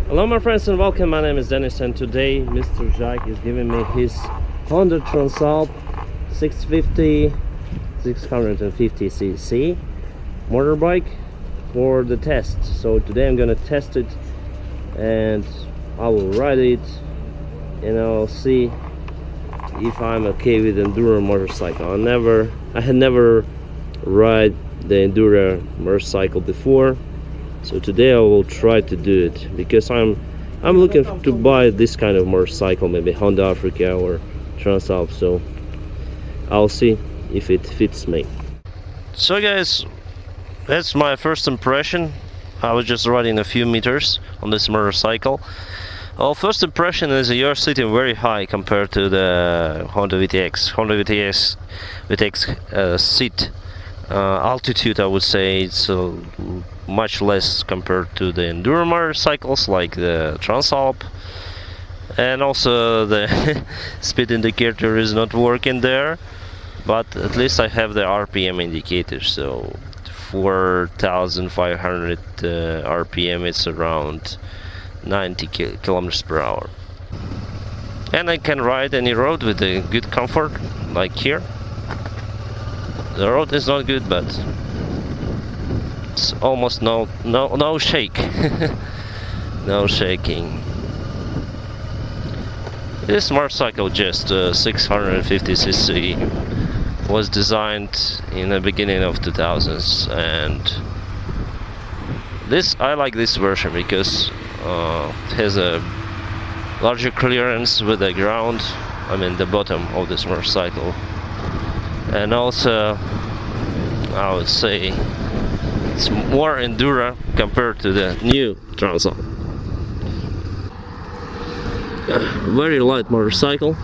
Hello my friends and welcome, my name is Dennis and today Mr. Jack is giving me his Honda Transalp 650cc motorbike for the test. So today I'm gonna test it and I will ride it and I'll see if I'm okay with enduro motorcycle. I had never ride the enduro motorcycle before. So today I will try to do it because I'm looking to buy this kind of motorcycle, maybe Honda Africa or Transalp. So I'll see if it fits me. So guys, that's my first impression. I was just riding a few meters on this motorcycle. Well, first impression is you're sitting very high compared to the Honda VTX. Honda VTX seat altitude, I would say it's much less compared to the enduro motorcycles like the Transalp, and also the speed indicator is not working there, but at least I have the RPM indicator, so 4,500 RPM, it's around 90 kilometers per hour, and I can ride any road with a good comfort, like here. The road is not good, but it's almost no shake. No shaking. This motorcycle, just 650cc, was designed in the beginning of 2000s, and I like this version because it has a larger clearance with the ground, I mean the bottom of this motorcycle, and also I would say it's more enduro compared to the new Transalp. Very light motorcycle.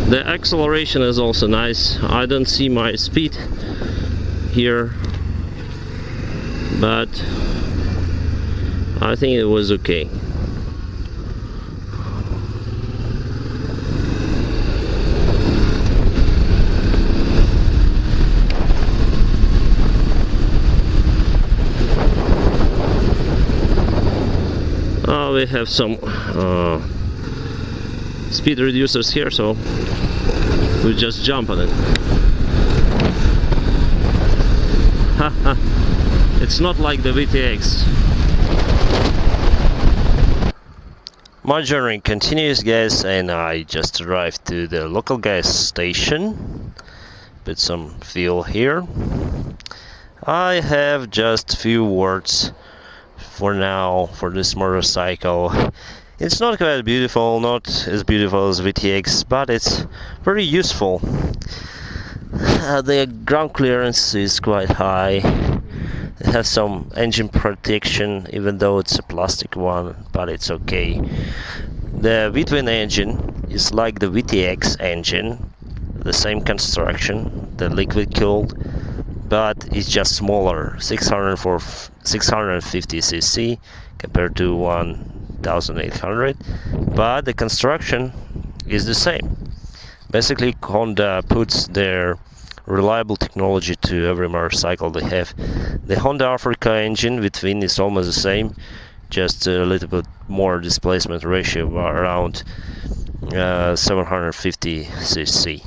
The acceleration is also nice. I don't see my speed here, but I think it was okay. We have some speed reducers here, so we just jump on it. Haha. It's not like the VTX. My journey continues, guys, and I just arrived to the local gas station. Put some fuel here. I have just few words for now for this motorcycle. It's not quite beautiful, not as beautiful as VTX, but it's very useful. The ground clearance is quite high. It has some engine protection, even though it's a plastic one, but it's okay. The V-twin engine is like the VTX engine, the same construction, the liquid cooled, but it's just smaller, 650cc compared to 1,800, but the construction is the same. Basically, Honda puts their reliable technology to every motorcycle they have. The Honda Africa engine with twin is almost the same, just a little bit more displacement ratio, around 750cc.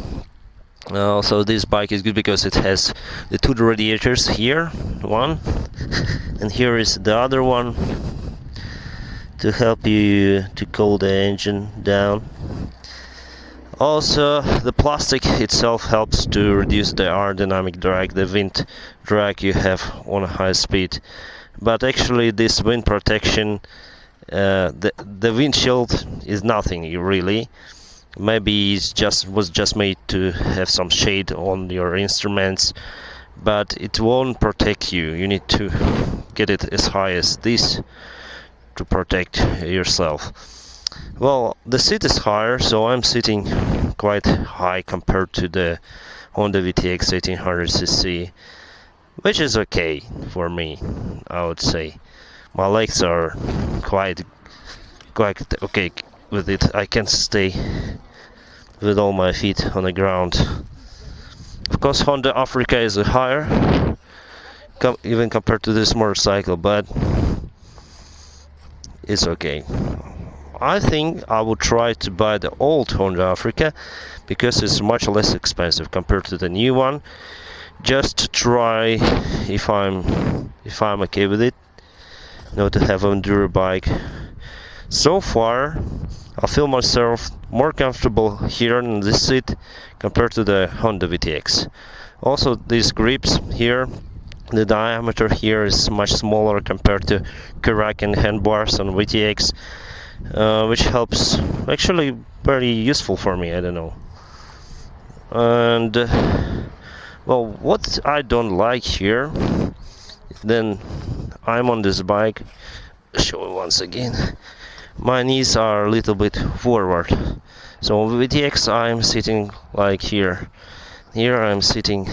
Also, this bike is good because it has the two radiators here, one, and here is the other one to help you to cool the engine down. Also, the plastic itself helps to reduce the aerodynamic drag, the wind drag you have on a high speed. But actually, this wind protection, the windshield is nothing really. Maybe it was just made to have some shade on your instruments, but it won't protect you. You need to get it as high as this to protect yourself. Well, the seat is higher, so I'm sitting quite high compared to the Honda VTX 1800cc, which is okay for me, I would say. My legs are quite quite okay with it. I can stay with all my feet on the ground. Of course, Honda Africa is a higher, even compared to this motorcycle, but it's okay. I think I will try to buy the old Honda Africa because it's much less expensive compared to the new one. Just to try if I'm okay with it. To have an enduro bike. So far, I feel myself more comfortable here in this seat compared to the Honda VTX. Also, these grips here, the diameter here is much smaller compared to Karakin handbars on VTX, which helps, actually very useful for me, I don't know. And well, what I don't like here, then I'm on this bike, show it once again, my knees are a little bit forward. So on VTX I'm sitting like here I'm sitting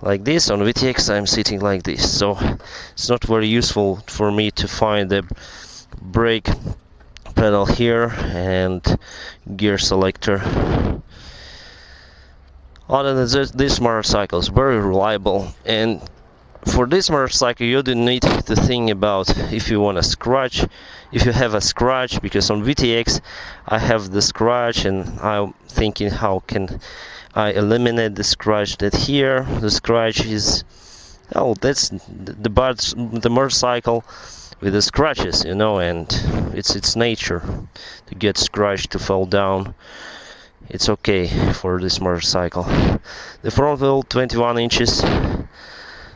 like this, on VTX I'm sitting like this, so it's not very useful for me to find the brake pedal here and gear selector. Other than this motorcycle is very reliable, and for this motorcycle you don't need to think about if you want a scratch, if you have a scratch, because on VTX I have the scratch and I'm thinking how can I eliminate the scratch. That here the scratch is, oh, that's the motorcycle with the scratches, and it's nature to get scratched, to fall down. It's okay for this motorcycle. The front wheel 21 inches.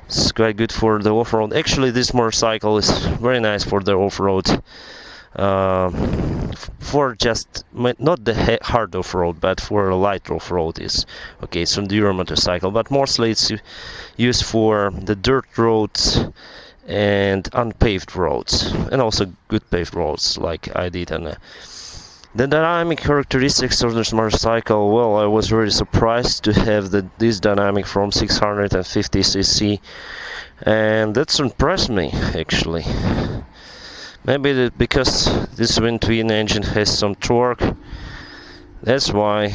It's quite good for the off-road. Actually, this motorcycle is very nice for the off-road. For just not the hard off-road, but for a light off-road is okay. It's an enduro motorcycle, but mostly it's used for the dirt roads and unpaved roads, and also good paved roads like I did on the dynamic characteristics of this motorcycle. Well, I was really surprised to have this dynamic from 650cc, and that's impressed me actually. Maybe because this twin engine has some torque, that's why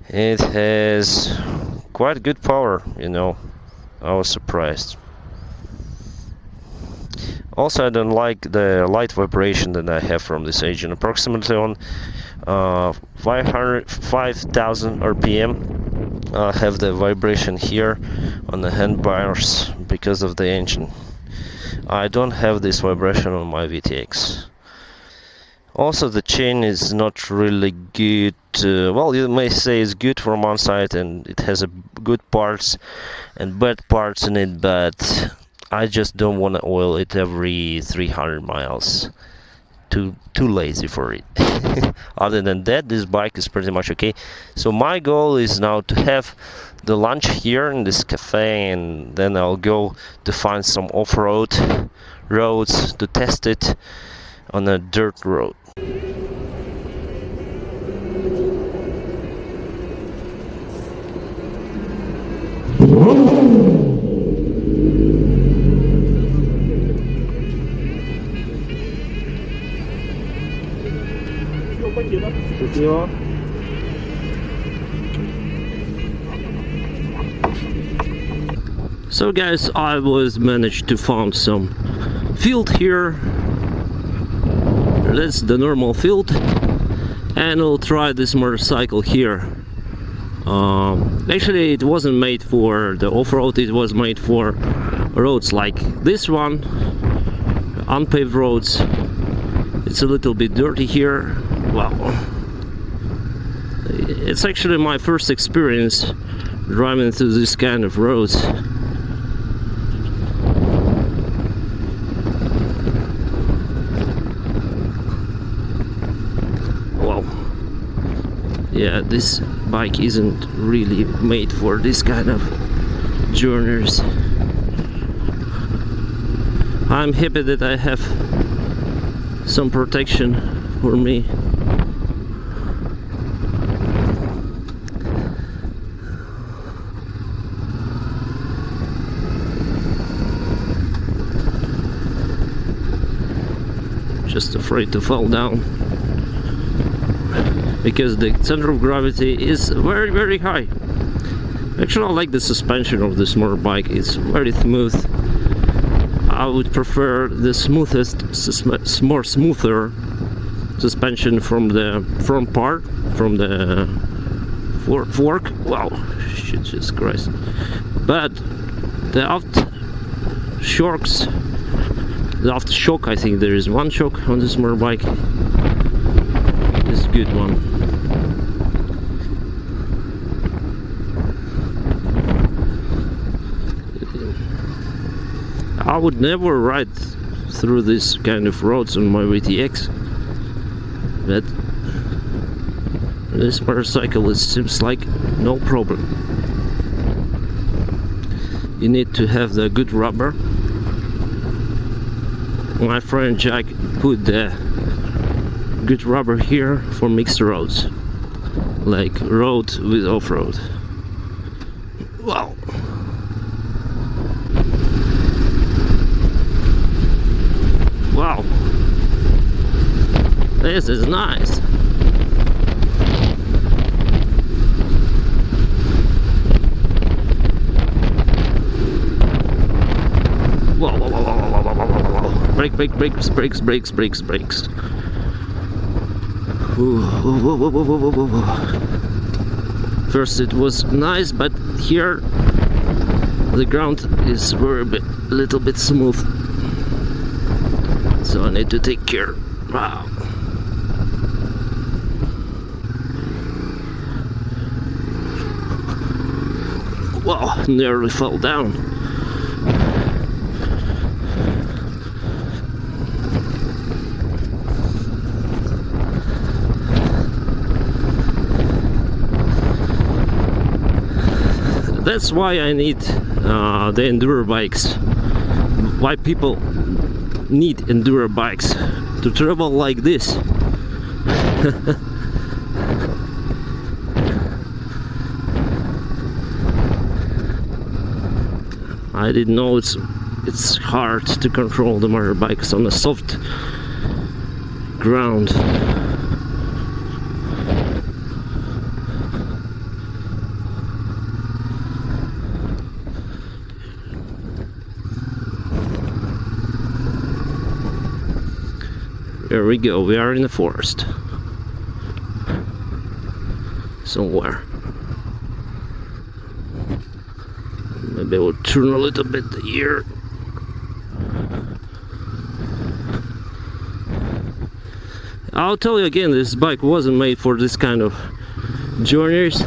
it has quite good power, I was surprised. Also, I don't like the light vibration that I have from this engine. Approximately on 5,000 RPM, I have the vibration here on the handbars because of the engine. I don't have this vibration on my VTX. Also, the chain is not really good. Well, you may say it's good from one side and it has good parts and bad parts in it, but I just don't want to oil it every 300 miles. Too lazy for it. Other than that, this bike is pretty much okay. So my goal is now to have the lunch here in this cafe, and then I'll go to find some off-road roads to test it on a dirt road. So guys, I was managed to find some field here. That's the normal field, and I'll try this motorcycle here. Actually, it wasn't made for the off-road, it was made for roads like this one, unpaved roads. It's a little bit dirty here. Wow, it's actually my first experience driving through this kind of roads. Wow, yeah, this bike isn't really made for this kind of journeys. I'm happy that I have some protection for me. just afraid to fall down because the center of gravity is very, very high. Actually, I like the suspension of this motorbike. It's very smooth. I would prefer the more smoother suspension from the front part, from the fork. Wow, Jesus Christ! But the aftershock, I think there is one shock on this motorbike. It's a good one. I would never ride through this kind of roads on my VTX, but this motorcycle, it seems like no problem. You need to have the good rubber. My friend Jack put the good rubber here for mixed roads, like road with off-road. Wow. Wow, this is nice. Whoa, whoa, whoa, whoa, whoa, whoa, whoa, whoa. Brakes. Ooh, whoa, whoa, whoa, whoa, whoa, whoa. First it was nice, but here the ground is little bit smooth. So I need to take care. Wow. Wow, nearly fell down. That's why I need the enduro bikes. Why people need enduro bikes to travel like this. I didn't know it's hard to control the motorbikes on a soft ground. There we go, we are in the forest. Somewhere. Maybe I will turn a little bit the gear. I'll tell you again, this bike wasn't made for this kind of journeys.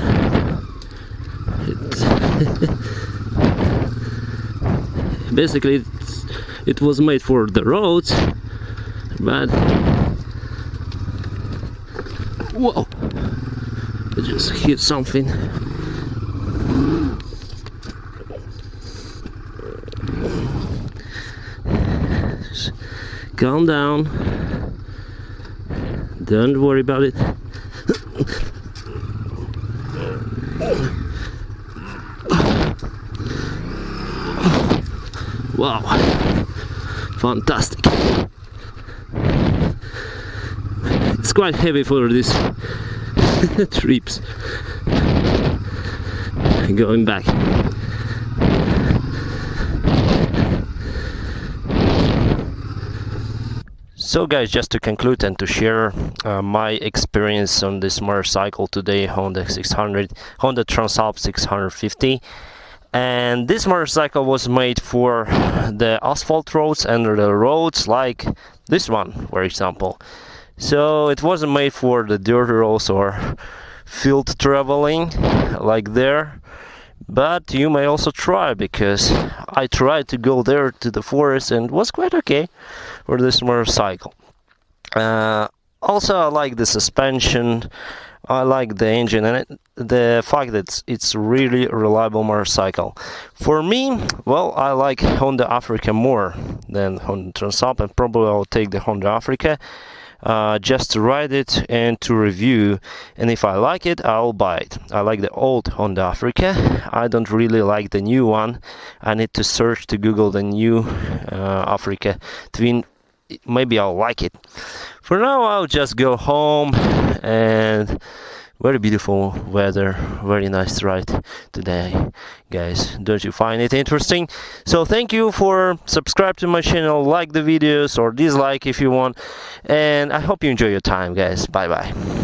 Basically, it was made for the roads. But whoa, I just hit something. Just calm down, don't worry about it. Wow, fantastic. It's quite heavy for these trips. Going back. So guys, just to conclude and to share my experience on this motorcycle today, Honda Transalp 650. And this motorcycle was made for the asphalt roads and the roads like this one, for example. So it wasn't made for the dirt roads or field traveling like there, but you may also try, because I tried to go there to the forest and it was quite okay for this motorcycle. Also, I like the suspension, I like the engine, and the fact that it's really reliable motorcycle. For me, well, I like Honda Africa more than Honda Transalp, and probably I'll take the Honda Africa just to ride it and to review, and if I like it, I'll buy it. I like the old Honda Africa. I don't really like the new one. I need to search to Google the new Africa Twin. maybe I'll like it. For now, I'll just go home, and very beautiful weather, very nice ride today, guys. Don't you find it interesting? So thank you for subscribe to my channel, like the videos or dislike if you want, and I hope you enjoy your time, guys. Bye bye.